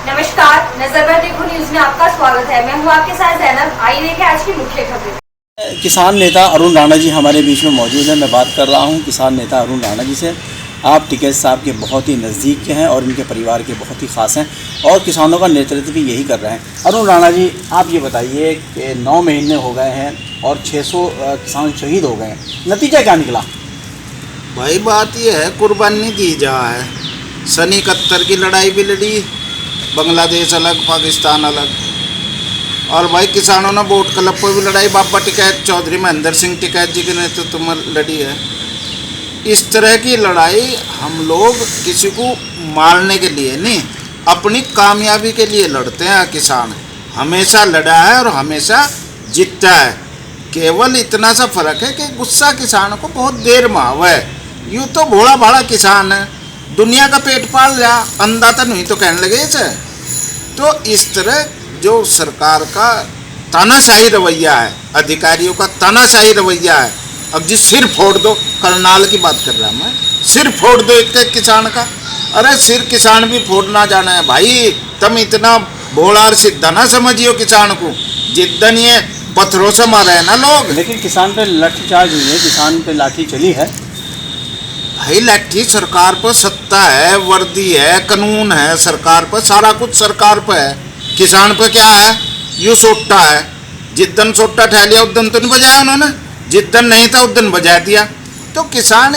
नमस्कार, नजर पर देखो न्यूज में आपका स्वागत है। मैं हूँ आपके साथ जैनब। आइए देखें आज की मुख्य खबरें। किसान नेता अरुण राणा जी हमारे बीच में मौजूद हैं। मैं बात कर रहा हूं किसान नेता अरुण राणा जी से। आप टिकैत साहब के बहुत ही नज़दीक के हैं और इनके परिवार के बहुत ही ख़ास हैं और किसानों का नेतृत्व भी यही कर रहे हैं। अरुण राणा जी, आप ये बताइए कि 9 महीने हो गए हैं और 600 किसान शहीद हो गए हैं, नतीजा क्या निकला? भाई बात यह है, कुर्बानी दी जा है। सन 71 की लड़ाई भी लड़ी, बांग्लादेश अलग पाकिस्तान अलग, और भाई किसानों ने वोट क्लब पर भी लड़ाई बाबा टिकैत चौधरी महेंद्र सिंह टिकैत जी के नेतृत्व में लड़ी है। इस तरह की लड़ाई हम लोग किसी को मारने के लिए नहीं, अपनी कामयाबी के लिए लड़ते हैं। किसान हमेशा लड़ा है और हमेशा जीतता है। केवल इतना सा फर्क है कि गुस्सा किसान को बहुत देर में आवा है। यूँ तो भोला भाला किसान है, दुनिया का पेट पाल रहा, अंधा तो नहीं तो कहने लगे इसे। तो इस तरह जो सरकार का तानाशाही रवैया है, अधिकारियों का तानाशाही रवैया है, अब जी सिर फोड़ दो, करनाल की बात कर रहा मैं, सिर फोड़ दो एक एक किसान का। अरे सिर किसान भी फोड़ना जाना है भाई, तुम इतना भोला और सीधा ना समझियो किसान को। जिद्दन ये पत्थरों से मारे हैं ना लोग। लेकिन किसान पे लाठीचार्ज हुई है, किसान पे लाठी चली है। भाई लाठी सरकार पर सत्ता है, वर्दी है, कानून है, सरकार पर सारा कुछ सरकार पर है। किसान पर क्या है? यूँ सोटा है, जिद्दन सोटा ठह लिया उद्दन तो नहीं बजाया उन्होंने, जिद्दन नहीं था उद्दन बजा दिया। तो किसान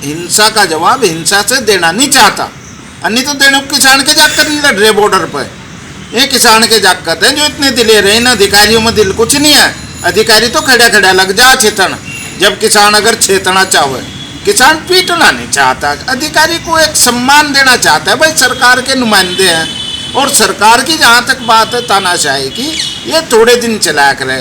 हिंसा का जवाब हिंसा से देना नहीं चाहता, नहीं तो देने को किसान के जाकर नहीं लड़ रहे बॉर्डर पर। ये किसान के जाकत है जो इतने दिले रहे ना, अधिकारियों में दिल कुछ नहीं है। अधिकारी तो खड़ा खड़ा लग जा छेतन, जब किसान अगर छेतना चाहे। किसान पीटना नहीं चाहता, अधिकारी को एक सम्मान देना चाहता है। भाई सरकार के नुमाइंदे हैं, और सरकार की जहाँ तक बात है तानाशाही की, ये थोड़े दिन चलाया करे।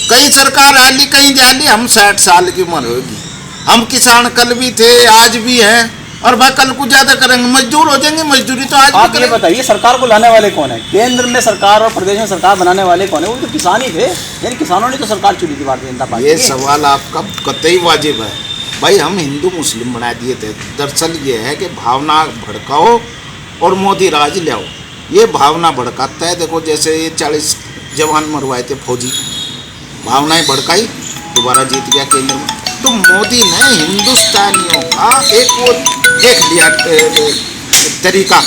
कई सरकार आली कहीं जाली, हम 60 साल की उम्र होगी। हम किसान कल भी थे, आज भी हैं, और भाई कल को ज्यादा करेंगे, मजदूर हो जाएंगे। मजदूरी तो आज आप ये बताइए, सरकार को लाने वाले कौन है? केंद्र में सरकार और प्रदेश में सरकार बनाने वाले कौन है? वो तो किसान ही थे, यानी किसानों ने तो सरकार चुनी थी भारतीय जनता पार्टी। ये सवाल आपका कतई वाजिब है। भाई हम हिंदू मुस्लिम बना दिए थे। दरअसल ये है कि भावना भड़काओ और मोदी राज ले आओ, ये भावना भड़काता है। देखो जैसे ये 40 जवान मरवाए थे फौजी, भावनाएं भड़काई, दोबारा जीत गया केंद्र में। तो मोदी ने हिंदुस्तानियों का एक वो देख लिया तरीका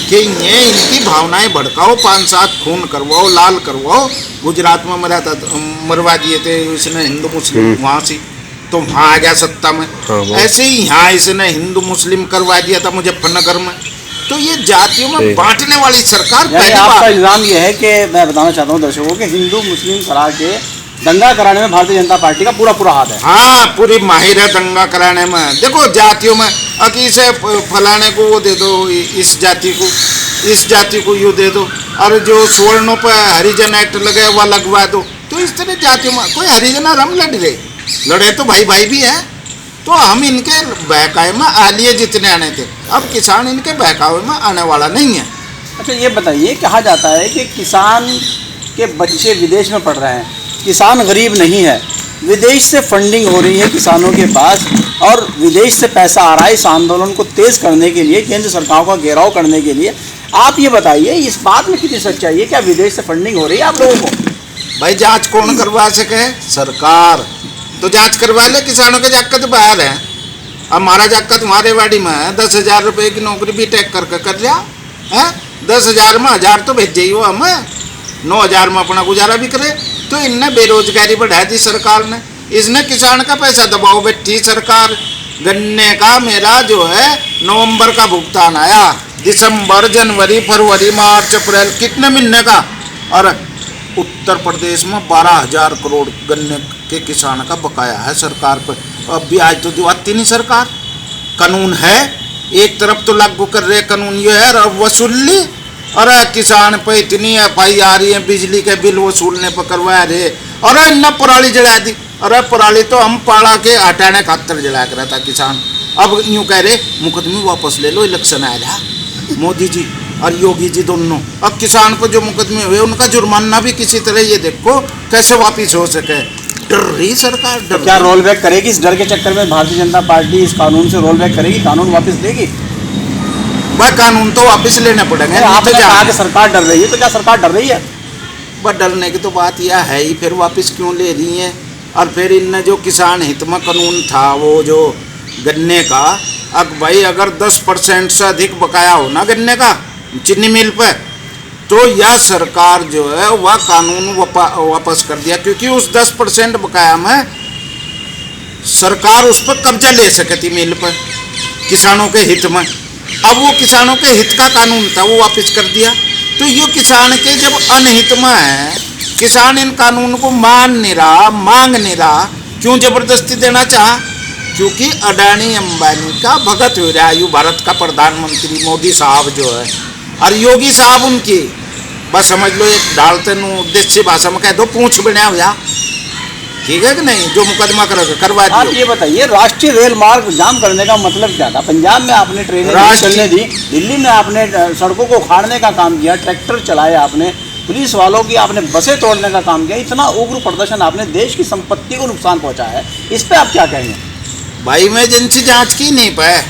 कि ये इनकी भावनाएं भड़काओ, 5-7 खून करवाओ, लाल करवाओ। गुजरात में मरवा दिए थे इसने हिंदू मुस्लिम, वहाँ से तो वहाँ आ गया सत्ता में। ऐसे ही यहाँ इसने हिंदू मुस्लिम करवा दिया था मुजफ्फरनगर में। तो ये जातियों में बांटने वाली सरकार। आपका इल्जाम ये है कि मैं बताना चाहता हूँ दर्शकों के, हिंदू मुस्लिम करा के दंगा कराने में भारतीय जनता पार्टी का पूरा हाथ है। हाँ, पूरी माहिर है दंगा कराने में। देखो जातियों में अकी से फलाने को वो दे दो, इस जाति को यूँ दे दो, और जो स्वर्णों पर हरिजन एक्ट लगे वह लगवा दो। तो इस तरह जातियों में कोई हरिजन हम लड़े तो भाई भाई भी है। तो हम इनके बहकावे में आलिए जितने आने थे, अब किसान इनके बहकावे में आने वाला नहीं है। अच्छा ये बताइए, कहा जाता है कि किसान के बच्चे विदेश में पढ़ रहे हैं, किसान गरीब नहीं है, विदेश से फंडिंग हो रही है किसानों के पास, और विदेश से पैसा आ रहा है इस आंदोलन को तेज़ करने के लिए, केंद्र सरकार का घेराव करने के लिए। आप ये बताइए, इस बात में कितनी सच्चाई है? क्या विदेश से फंडिंग हो रही है आप लोगों को? भाई जांच कौन करवा सके? सरकार तो जांच करवा ले। किसानों के जाकत बाहर है, अब हमारा जाकत हमारे वाड़ी में है। 10,000 रुपये की नौकरी भी टैक करके कर लिया है। 10,000 में 1,000 तो भेज जाइए वो हमें, 9,000 में अपना गुजारा भी करे। तो इनने बेरोजगारी बढ़ा दी सरकार ने, इसने किसान का पैसा दबाओ बैठी सरकार। गन्ने का मेरा जो है नवंबर का भुगतान आया, दिसंबर, जनवरी, फरवरी, मार्च, अप्रैल, कितने महीने का। और उत्तर प्रदेश में 12,000 करोड़ गन्ने के किसान का बकाया है सरकार पर। अब भी आज तो दिवाती नहीं सरकार। कानून है, एक तरफ तो लागू कर रहे कानून ये है, और वसूली, और किसान पे इतनी FI आ रही है, बिजली के बिल वसूलने पर करवा रहे, और इन्ना पराली जला दी। अरे पराली तो हम पाड़ा के हटाने खातर जला कर रहा था किसान। अब यूँ कह रहे मुकदमे वापस ले लो, इलेक्शन आ रहा, मोदी जी और योगी जी दोनों। अब किसान पर जो मुकदमे हुए उनका जुर्माना भी किसी तरह ये देखो कैसे वापिस हो सके। डर रही सरकार, डर। क्या रोल बैक करेगी? इस डर के चक्कर में भारतीय जनता पार्टी इस कानून से रोल बैक करेगी, कानून वापस लेगी? वह कानून तो वापस लेने पड़ेंगे। आपने कहा कि सरकार डर रही है, तो क्या सरकार डर रही है? बस डरने की तो बात यह है ही, फिर वापस क्यों ले रही है? और फिर इनने जो किसान हित में कानून था वो जो गन्ने का, अब भाई अगर 10% से अधिक बकाया हो ना गन्ने का चीनी मिल पे, तो यह सरकार जो है वह कानून वापस कर दिया, क्योंकि उस 10% बकाया में सरकार उस पर कब्जा ले सकती मिल पर किसानों के हित में। अब वो किसानों के हित का कानून था, वो वापस कर दिया। तो ये किसान के जब अनहित में है, किसान इन कानून को मान नहीं रहा, मांग नहीं रहा, क्यों जबरदस्ती देना चाहा? क्योंकि अडानी अंबानी का भगत हो रहा है यू भारत का प्रधानमंत्री मोदी साहब जो है, और योगी साहब उनकी बस समझ लो एक डालते उद्देश्य भाषा में कह दो पूंछ बना हुआ, ठीक है कि नहीं, जो मुकदमा करवा दिया। आप ये बताइए, राष्ट्रीय रेल मार्ग जाम करने का मतलब क्या था? पंजाब में आपने ट्रेनें नहीं चलने दी, दिल्ली में आपने सड़कों को उखाड़ने का काम किया, ट्रैक्टर चलाए आपने, पुलिस वालों की आपने बसें तोड़ने का काम किया, इतना उग्र प्रदर्शन आपने, देश की संपत्ति को नुकसान पहुंचाया है, इस पर आप क्या कहेंगे? भाई मैं एजेंसी जांच की नहीं पाए,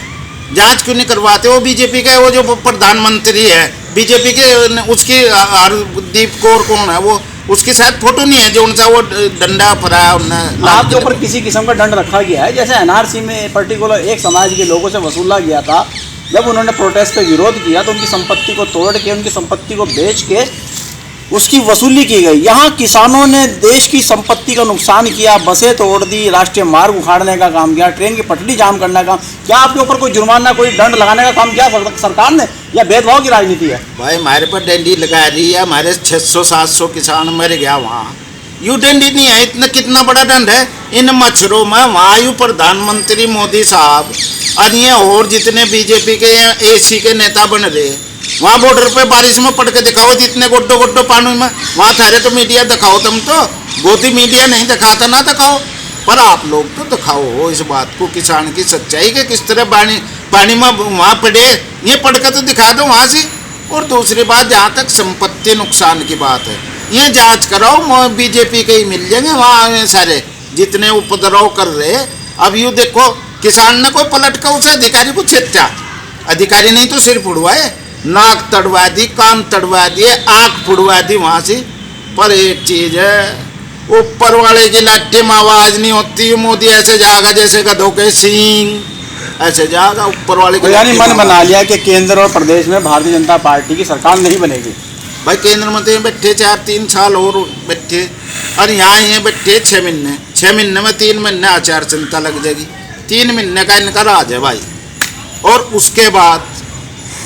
जांच क्यों नहीं करवाते? वो बीजेपी का वो जो प्रधानमंत्री है बीजेपी के, उसकी हरदीप कौर कौन है वो, उसकी शायद फोटो नहीं है जो उनसा वो डंडा फराया उन्होंने। आपके ऊपर किसी किस्म का दंड रखा गया है? जैसे एनआरसी में पर्टिकुलर एक समाज के लोगों से वसूला गया था, जब उन्होंने प्रोटेस्ट पे विरोध किया तो उनकी संपत्ति को तोड़ के, उनकी संपत्ति को बेच के उसकी वसूली की गई। यहाँ किसानों ने देश की संपत्ति का नुकसान किया, बसें तोड़ दी, राष्ट्रीय मार्ग उखाड़ने का काम किया, ट्रेन की पटरी जाम करने का। क्या आपके ऊपर कोई जुर्माना, कोई दंड लगाने का काम किया सरकार ने, या भेदभाव की राजनीति है? भाई हमारे पर डंडी लगा रही है, हमारे 600-700 किसान मर गया वहाँ, यू डंडी नहीं है, इतना कितना बड़ा दंड है इन मच्छरों में। वहाँ यू प्रधानमंत्री मोदी साहब और ये और जितने बीजेपी के एसी के नेता बन रहे, वहाँ बॉर्डर पे बारिश में पड़ के दिखाओ जितने गोड्डो गोड्डो पानी में, वहाँ ठहरे तो मीडिया दिखाओ, तुम तो गोदी मीडिया नहीं दिखाता ना दिखाओ, पर आप लोग तो दिखाओ इस बात को, किसान की सच्चाई के किस तरह पानी में वहाँ पड़े, ये पढ़ के तो दिखा दो वहाँ से। और दूसरी बात, जहाँ तक संपत्ति नुकसान की बात है, ये जांच कराओ, बीजेपी के ही मिल जाएंगे वहाँ सारे जितने उपद्रव कर रहे। अब यूँ देखो, किसान ने कोई पलट कर उसे अधिकारी को छेड़ा, अधिकारी नहीं तो सिर फुड़वाए, नाक तड़वा दी, कान तड़वा दिए, आँख फुड़वा दी वहाँ से। पर एक चीज़ है, ऊपर वाले की लाठी में आवाज़ नहीं होती, मोदी ऐसे जाएगा जैसे गधों के सींग, ऐसे जाएगा ऊपर वाले की। यानी मन बना लिया कि केंद्र और प्रदेश में भारतीय जनता पार्टी की सरकार नहीं बनेगी। भाई केंद्र में तो बैठे 4-3 साल और बैठे, और यहाँ ये बैठे 6 महीने, 6 महीने में 3 महीने आचार संहिता लग जाएगी, 3 महीने का इनका राज है भाई। और उसके बाद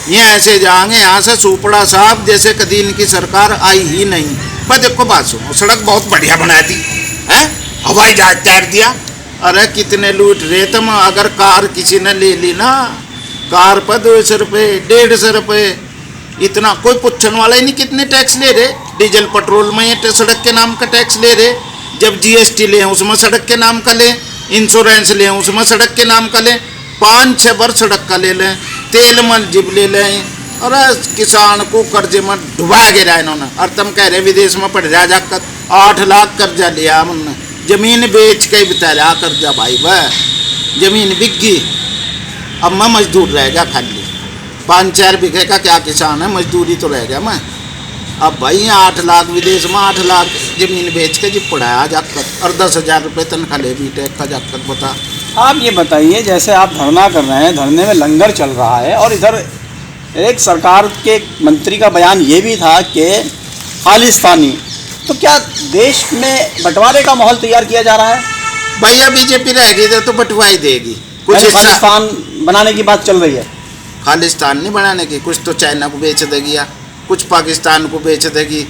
ये ऐसे जाएंगे यहाँ से सुपड़ा साहब जैसे कभी इनकी सरकार आई ही नहीं। बस देखो बात सुनो, सड़क बहुत बढ़िया बना दी है, हवाई जहाज तैयार दिया, अरे कितने लूट रहे तुम। अगर कार किसी ने ले ली ना, कार पर 200 रुपये 150 रुपये, इतना कोई पूछने वाला ही नहीं कितने टैक्स ले रहे। डीजल पेट्रोल में ये सड़क के नाम का टैक्स ले रहे, जब जीएसटी लें उसमें सड़क के नाम का लें, इंश्योरेंस लें उसमें सड़क के नाम का लें, 5-6 बार सड़क का ले लें, तेल में जिब ले लें। और किसान को कर्जे में डुबा गिरा इन्होंने। और तुम कह रहे विदेश में पड़ रहा जाकर 8 लाख कर्जा लिया हमने, जमीन बेच के बता रहा कर्जा भाई, वह जमीन बिक गई, अब मैं मजदूर रह गया खाली, 5-4 बीघे का क्या किसान है, मजदूरी तो रह गया मैं। अब भाई 8 लाख विदेश में 8 लाख जमीन बेच के जी पढ़ाया जाकर, और 10,000 रुपये तनख्वाह ले भी टैक का जाकर। बता आप ये बताइए, जैसे आप धरना कर रहे हैं, धरने में लंगर चल रहा है, और इधर एक सरकार के मंत्री का बयान ये भी था कि खालिस्तानी, तो क्या देश में बंटवारे का माहौल तैयार किया जा रहा है? भैया बीजेपी रहेगी तो बंटवाई देगी, कुछ खालिस्तान बनाने की बात चल रही है। खालिस्तान नहीं बनाने की, कुछ तो चाइना को बेच देगी, या कुछ पाकिस्तान को बेच देगी,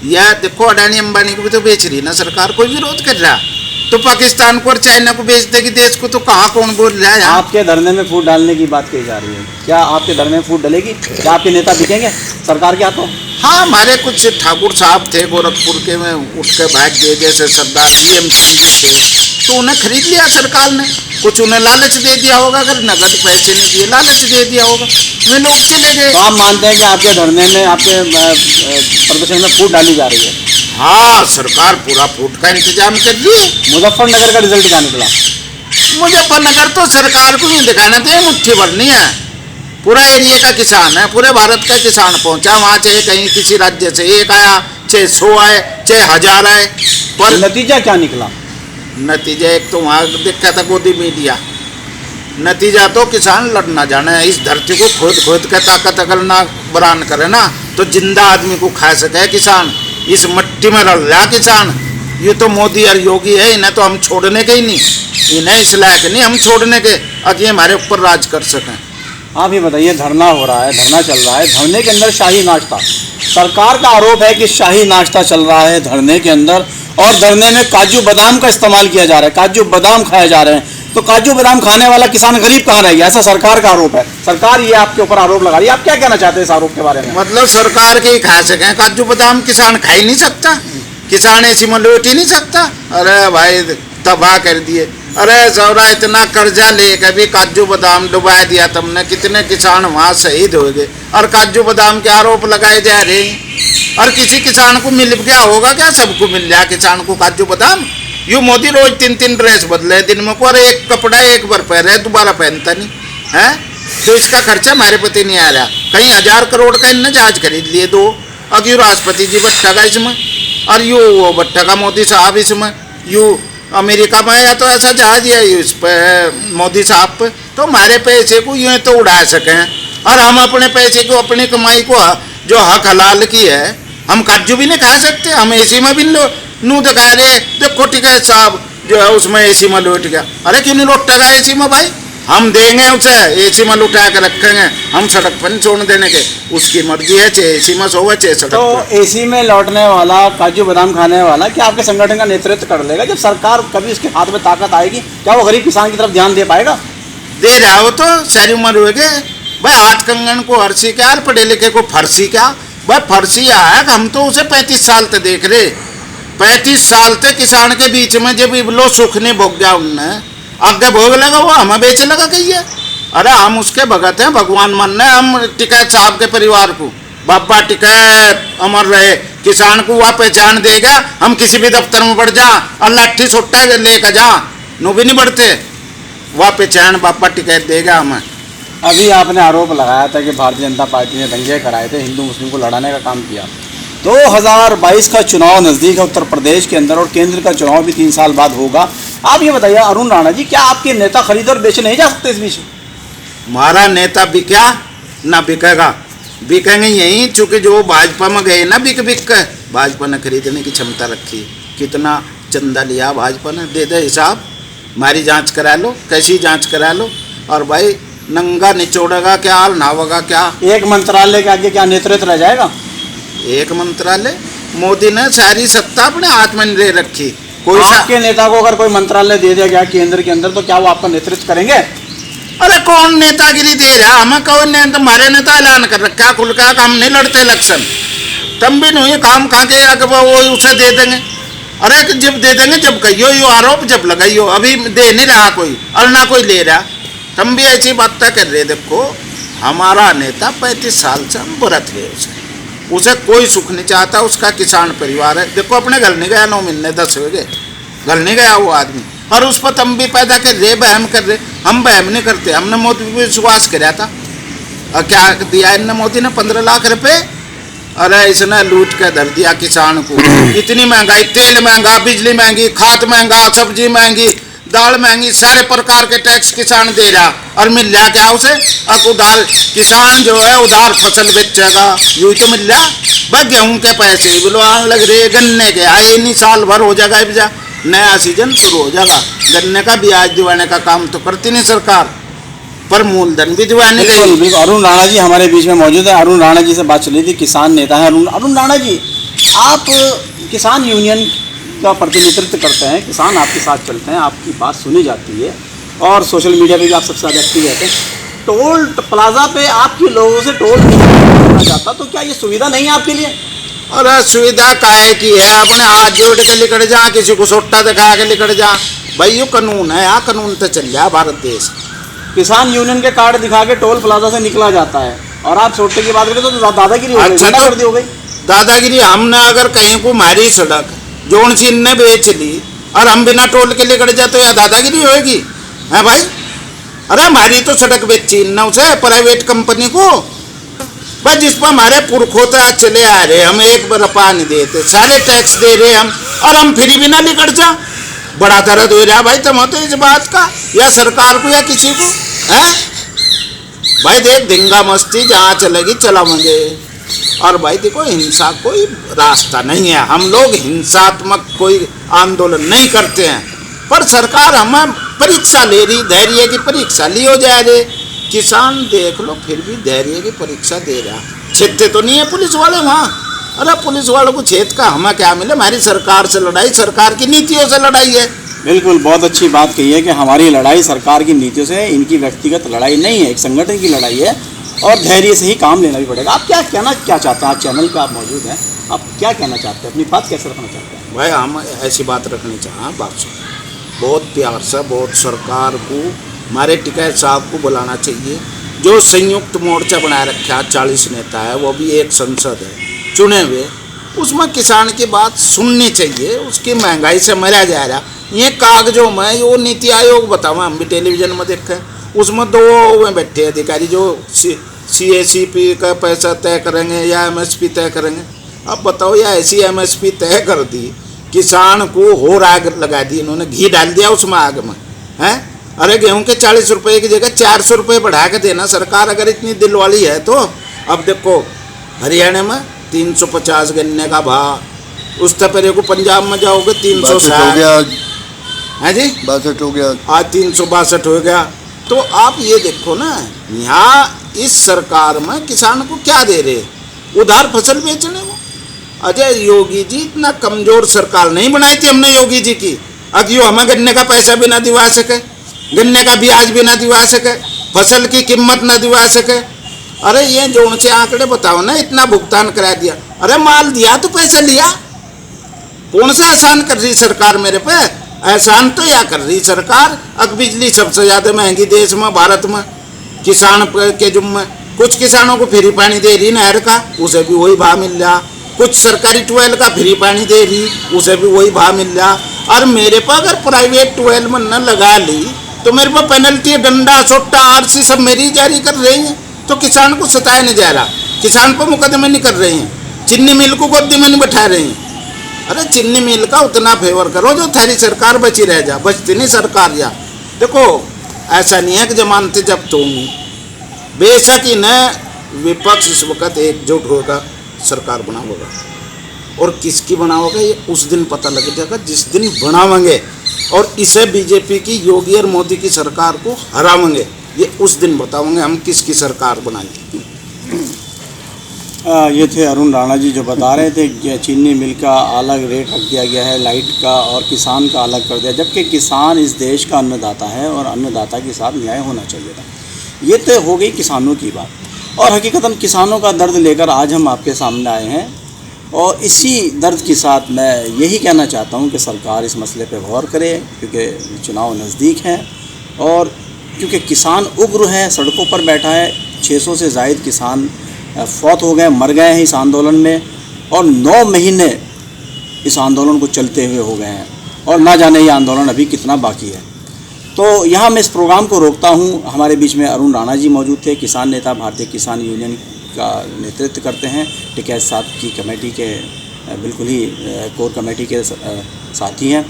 या देखो अडानी अंबानी को भी तो बेच रही ना सरकार, कोई विरोध कर रहा तो पाकिस्तान को और चाइना को बेच देगी देश को, तो कहाँ कौन बोल रहा है? आपके धरने में फूट डालने की बात कही जा रही है, क्या आपके धरने में फूट डलेगी? क्या आपके नेता बिकेंगे सरकार के हाथों? हाँ, हमारे कुछ ठाकुर साहब थे गोरखपुर के में उठ के भाग गए, जैसे सरदार TMC थे, तो उन्हें खरीद लिया सरकार ने, कुछ उन्हें लालच दे दिया होगा, अगर नगद पैसे नहीं दिए लालच दे दिया होगा, वे लोग चले गए। तो आप मानते हैं कि आपके धरने में, आपके प्रदर्शन में फूट डाली जा रही है? हाँ, सरकार पूरा फूट का इंतजाम कर दी। मुजफ्फरनगर का रिजल्ट क्या निकला? मुजफ्फरनगर तो सरकार को नहीं दिखाना चाहिए, मुट्ठी भरनी है, पूरा एरिया का किसान है, पूरे भारत का किसान पहुंचा वहाँ, चाहे कहीं किसी राज्य से एक आया, चाहे 100 आए, चाहे 1000 आए, पर नतीजा क्या निकला? नतीजा एक तो वहाँ देखा था गोदी मीडिया, नतीजा तो किसान लड़ना जाने, इस धरती को खोद खोद के ताकत अगर ना बरान करे ना तो जिंदा आदमी को खा सके किसान। इस मिट्टी में रल रहा किसान। ये तो मोदी और योगी है, इन्हें तो हम छोड़ने के ही नहीं, इन्हें इस लायक नहीं हम छोड़ने के अगर ये हमारे ऊपर राज कर सकें। आप ये बताइए, धरना हो रहा है, धरना चल रहा है, धरने के अंदर शाही नाश्ता, सरकार का आरोप है कि शाही नाश्ता चल रहा है धरने के अंदर, और धरने में काजू बादाम का इस्तेमाल किया जा रहा है, काजू बादाम खाए जा रहे हैं। तो काजू बादाम खाने वाला किसान गरीब कहाँ रह गया? ऐसा सरकार का आरोप है, सरकार ये आपके ऊपर आरोप लगा रही है। आप क्या कहना चाहते हैं इस आरोप के बारे में? मतलब सरकार के ही खा सकें काजू बादाम, किसान खा ही नहीं सकता, किसान ऐसी में लौट ही नहीं सकता। अरे भाई तबाह कर दिए। अरे सौरा इतना कर्जा ले कभी काजू बादाम डुबा दिया तुमने, कितने किसान वहाँ शहीद हो गए, और काजू बादाम के आरोप लगाए जा रहे हैं। और किसी किसान को मिल गया होगा क्या? सबको मिल रहा किसान को काजू बादाम। यूँ मोदी रोज 3-3 ड्रेस बदले दिन में को, और एक कपड़ा एक बार पहने दोबारा पहनता नहीं है। तो इसका खर्चा हमारे पति नहीं आ रहा। कहीं 1000 करोड़ का इनने जहाज खरीद लिए 2। अब यू राष्ट्रपति जी बैठा का इसमें, और यू वो बैठा का मोदी साहब इसमें, यू अमेरिका में या तो ऐसा जहाज है इस पे मोदी साहब पे। तो हमारे पैसे को यूँ तो उड़ा सकें, और हम अपने पैसे को, अपनी कमाई को जो हक हलाल की है, हम काजू भी नहीं खा सकते। हम एसी में भी नू दिखा रहे, देखो टिकट साहब जो है उसमें एसी में लौट गया। अरे क्यों नहीं लौटेगा एसी में भाई? हम देंगे उसे, एसी में लुटा के रखेंगे, हम सड़क पर नहीं छोड़ देने के। उसकी मर्जी है, चाहे एसी में सोवे चाहे सड़क पर। तो एसी में लौटने वाला, काजू बादाम खाने वाला क्या आपके संगठन का नेतृत्व कर लेगा? जब सरकार कभी उसके हाथ में ताकत आएगी, क्या वो गरीब किसान की तरफ ध्यान दे पाएगा? दे रहा हो तो सारी उम्र हो गए भाई। हाथ कंगन को हर्षी क्या, पढ़े लिखे को फर्सी क्या भाई? फर्सी आया, हम तो उसे 35 साल तक देख रहे, 35 साल तक किसान के बीच में जब लो सुख नहीं भोग गया उनने, आगे भोग लगा वो हमें बेच लगा कहिए। अरे हम उसके भगत हैं, भगवान मानने। हम टिकैत साहब के परिवार को, बाबा टिकैत अमर रहे, किसान को वह पहचान देगा। हम किसी भी दफ्तर में बढ़ जा और लाठी सुट्टा लेकर जा, नो भी नहीं बढ़ते, वह पहचान बाबा टिकैत देगा हमें। अभी आपने आरोप लगाया था कि भारतीय जनता पार्टी ने दंगे कराए थे, हिंदू मुस्लिम को लड़ाने का काम किया। 2022 का चुनाव नज़दीक है उत्तर प्रदेश के अंदर, और केंद्र का चुनाव भी 3 साल बाद होगा। आप ये बताइए अरुण राणा जी, क्या आपके नेता खरीदे और बेचे नहीं जा सकते इस बीच? हमारा नेता बिका ना बिकेगा, बिकेंगे यही, चूँकि जो भाजपा में गए ना बिक के, भाजपा ने खरीदने की क्षमता रखी। कितना चंदा लिया भाजपा ने, दे दे हिसाब, हमारी जांच करा लो, कैसी जांच करा लो। और भाई नंगा निचोड़ेगा क्या, हाल नहावेगा क्या? एक मंत्रालय के आगे क्या नेतृत्व रह जाएगा? एक मंत्रालय, मोदी ने सारी सत्ता अपने हाथ में ले रखी। कोई आपके नेता को अगर कोई मंत्रालय दे दिया गया केंद्र के अंदर, तो क्या वो आपका नेतृत्व करेंगे? अरे कौन नेतागिरी दे रहा? हमें कौन ने तुम्हारे नेता ऐलान कर रखा खुल का, हम नहीं लड़ते इलेक्शन। तुम भी नहीं काम खा के वो उसे दे देंगे। अरे जब दे देंगे जब कहियो, यो आरोप जब लगाइयो, अभी दे नहीं रहा कोई और ना कोई ले रहा। तुम भी ऐसी बात कर रहे। देखो हमारा नेता 35 साल से हम बरत गए उसे कोई सुख नहीं चाहता। उसका किसान परिवार है। देखो अपने घर नहीं गया 9 महीने 10 हो गए, घर नहीं गया वो आदमी, और उस पर तुम भी पैदा कर रहे, बहम कर रहे। हम बहम नहीं करते, हमने मोदी पर विश्वास कराया था। और क्या दिया इनने मोदी ने? 15 लाख रुपए। अरे इसने लूट के धर दिया किसान को। इतनी महंगाई, तेल महंगा, बिजली महंगी, खाद महंगा, सब्जी महंगी, दाल महंगी, सारे प्रकार के टैक्स किसान दे रहा, और मिल रहा क्या उसे? अब उधार किसान जो है उधार फसल बेचेगा, यूँ तो मिल रहा। बस गेहूँ के पैसे बोलो आने लग रहे, गन्ने के आए नहीं, साल भर हो जाएगा, अब नया सीजन शुरू हो जाएगा। गन्ने का ब्याज दिवाने का काम तो करती नहीं सरकार, पर मूलधन भी दिवाने गई। अरुण राणा जी हमारे बीच में मौजूद है। अरुण राणा जी से बात चली थी, किसान नेता है अरुण राणा जी। आप किसान यूनियन का प्रतिनिधित्व करते हैं, किसान आपके साथ चलते हैं, आपकी बात सुनी जाती है, और सोशल मीडिया पे भी आप सबसे ज़्यादा एक्टिव रहते हैं। टोल प्लाजा पे आपके लोगों से टोल करना चाहता, तो क्या ये सुविधा नहीं है आपके लिए? और सुविधा काहे की है? अपने हाथ जोड़ के निकल जा, किसी को सोटा दिखा के निकल जा। भाई ये कानून है, यहाँ कानून तो चल रहा भारत देश। किसान यूनियन के कार्ड दिखा के टोल प्लाजा से निकला जाता है, और आप छोटे की बात करें तो दादागिरी हो गई, अच्छा तो गुंडागर्दी हो गई। दादागिरी हमने अगर कहीं को मारी सड़क जोन सी ने बेच ली और हम बिना टोल के लेकर जाए तो यह दादागिरी होगी? है भाई? अरे हमारी तो सड़क बेची इन से प्राइवेट कंपनी को, बस जिस पर हमारे पुरखोता चले आ रहे, हम एक रुपया नहीं देते, सारे टैक्स दे रहे हम, और हम फ्री भी ना निकल जा। बड़ा दर्द हो रहा भाई तुम तो इस बात का, या सरकार को या किसी को है भाई। देख दिंगा मस्ती जहाँ चलेगी चलावेंगे, और भाई देखो हिंसा कोई रास्ता नहीं है, हम लोग हिंसात्मक कोई आंदोलन नहीं करते हैं, पर सरकार हमें परीक्षा ले रही, धैर्य की परीक्षा ली हो जा रही। किसान देख लो फिर भी धैर्य की परीक्षा दे रहा, छेदते तो नहीं है पुलिस वाले वहाँ। अरे पुलिस वालों को छेद का हमें क्या मिले, हमारी सरकार से लड़ाई, सरकार की नीतियों से लड़ाई है। बिल्कुल, बहुत अच्छी बात कही है कि हमारी लड़ाई सरकार की नीतियों से है, इनकी व्यक्तिगत लड़ाई नहीं है, एक संगठन की लड़ाई है, और धैर्य से ही काम लेना भी पड़ेगा। आप क्या चाहते हैं, आप चैनल पे आप मौजूद हैं, आप क्या कहना चाहते हैं, अपनी बात कैसे रखना चाहते हैं? भाई हम ऐसी बात रखनी चाहें, बात सुन बहुत प्यार से, बहुत सरकार को, हमारे टिकैत साहब को बुलाना चाहिए, जो संयुक्त मोर्चा बनाए रखा 40 नेता है, वो भी एक संसद है चुने हुए, उसमें किसान की बात सुननी चाहिए। उसकी महंगाई से मरा जा रहा, ये कागजों में वो नीति आयोग बताओ, हम भी टेलीविजन में देखें, उसमें 2 में बैठे अधिकारी जो CACP का पैसा तय करेंगे या MSP तय करेंगे। अब बताओ, या ऐसी MSP तय कर दी, किसान को हो आग लगा दी इन्होंने, घी डाल दिया उसमें आग में, हैं? अरे गेहूं के 40 रुपये की जगह 400 रुपये बढ़ा के देना सरकार, अगर इतनी दिल वाली है तो। अब देखो हरियाणा में 350 गन्ने का भाव, उस तपेरे को पंजाब में जाओगे 360 है जी, 62 हो गया, आज 362 हो गया। तो आप ये देखो ना, यहाँ इस सरकार में किसान को क्या दे रहे, उधार फसल बेचने को। अजय योगी जी इतना कमजोर सरकार नहीं बनाई थी हमने योगी जी की, अगर हमें गन्ने का पैसा भी ना दिवा सके, गन्ने का ब्याज भी ना दिवा सके, फसल की कीमत ना दिवा सके। अरे ये जो से आंकड़े बताओ ना, इतना भुगतान करा दिया, अरे माल दिया तो पैसा लिया, कौन सा एहसान कर रही सरकार मेरे पे? एहसान तो या कर रही सरकार, अब बिजली सबसे ज़्यादा महंगी देश में भारत में, किसान के जुम्मे कुछ किसानों को फ्री पानी दे रही नहर का, उसे भी वही भाव मिल रहा, कुछ सरकारी ट्यूबवेल का फ्री पानी दे रही, उसे भी वही भाव मिल रहा। और मेरे पर अगर प्राइवेट ट्यूबवेल में न लगा ली तो मेरे पर पेनल्टी, डंडा, सोटा, RC सब मेरी जारी कर रही हैं, तो किसान को सताया नहीं जा रहा, किसान पर मुकदमे नहीं कर रहे हैं, चीनी मिल को गोदी में नहीं बैठा रहे हैं। अरे चीनी मिल का उतना फेवर करो जो थारी सरकार बची रह जा, बचती नहीं सरकार। या देखो ऐसा नहीं है कि जमानतें जब्त होंगी, बेशक ही न विपक्ष इस वक्त एकजुट होगा, सरकार बनाओगा, और किसकी बनाओगे ये उस दिन पता लग जाएगा जिस दिन बनावेंगे, और इसे बीजेपी की योगी और मोदी की सरकार को हरावेंगे, ये उस दिन बताओगे हम किसकी सरकार बनाएंगे। ये थे अरुण राणा जी जो बता रहे थे कि चीनी मिल का अलग रेट रख दिया गया है, लाइट का और किसान का अलग कर दिया, जबकि किसान इस देश का अन्नदाता है और अन्नदाता के साथ न्याय होना चाहिए था। ये तो हो गई किसानों की बात, और हकीकतन किसानों का दर्द लेकर आज हम आपके सामने आए हैं, और इसी दर्द के साथ मैं यही कहना चाहता हूँ कि सरकार इस मसले पर गौर करे, क्योंकि चुनाव नज़दीक हैं और क्योंकि किसान उग्र है, सड़कों पर बैठा है, 600 से ज़ायद किसान फौत हो गए, मर गए हैं इस आंदोलन में, और 9 महीने इस आंदोलन को चलते हुए हो गए हैं, और ना जाने ये आंदोलन अभी कितना बाकी है। तो यहाँ मैं इस प्रोग्राम को रोकता हूँ। हमारे बीच में अरुण राणा जी मौजूद थे, किसान नेता, भारतीय किसान यूनियन का नेतृत्व करते हैं, टिकैत साहब की कमेटी के बिल्कुल ही कोर कमेटी के साथी हैं।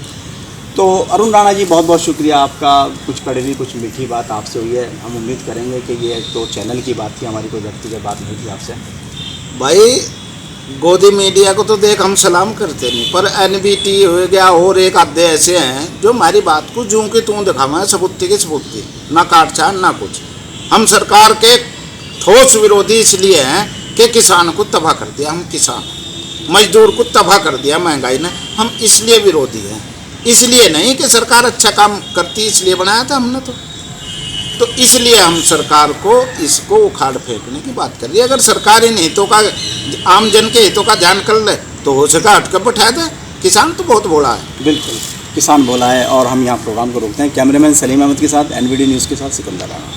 तो अरुण राणा जी बहुत बहुत शुक्रिया आपका, कुछ कड़वी कुछ मीठी बात आपसे हुई है, हम उम्मीद करेंगे कि ये तो चैनल की बात थी, हमारी कोई व्यक्तिगत बात नहीं थी आपसे। भाई गोदी मीडिया को तो देख हम सलाम करते नहीं, पर NBT हो गया और एक आधे ऐसे हैं जो हमारी बात को जूं के तूं दिखावा, सबूती की सबूती, ना काटछाड़ ना कुछ। हम सरकार के ठोस विरोधी इसलिए हैं कि किसान को तबाह कर दिया, हम किसान मजदूर को तबाह कर दिया महंगाई ने, हम इसलिए विरोधी हैं, इसलिए नहीं कि सरकार अच्छा काम करती इसलिए बनाया था हमने तो इसलिए हम सरकार को इसको उखाड़ फेंकने की बात कर रही है। अगर सरकार इन हितों का, आम जन के हितों का ध्यान कर ले तो हो सका हटकर बैठा दे। किसान तो बहुत भोला है, बिल्कुल किसान भोला है। और हम यहाँ प्रोग्राम को रोकते हैं। कैमरामैन सलीम अहमद के साथ, NVD न्यूज़ के साथ सिकंदर राणा।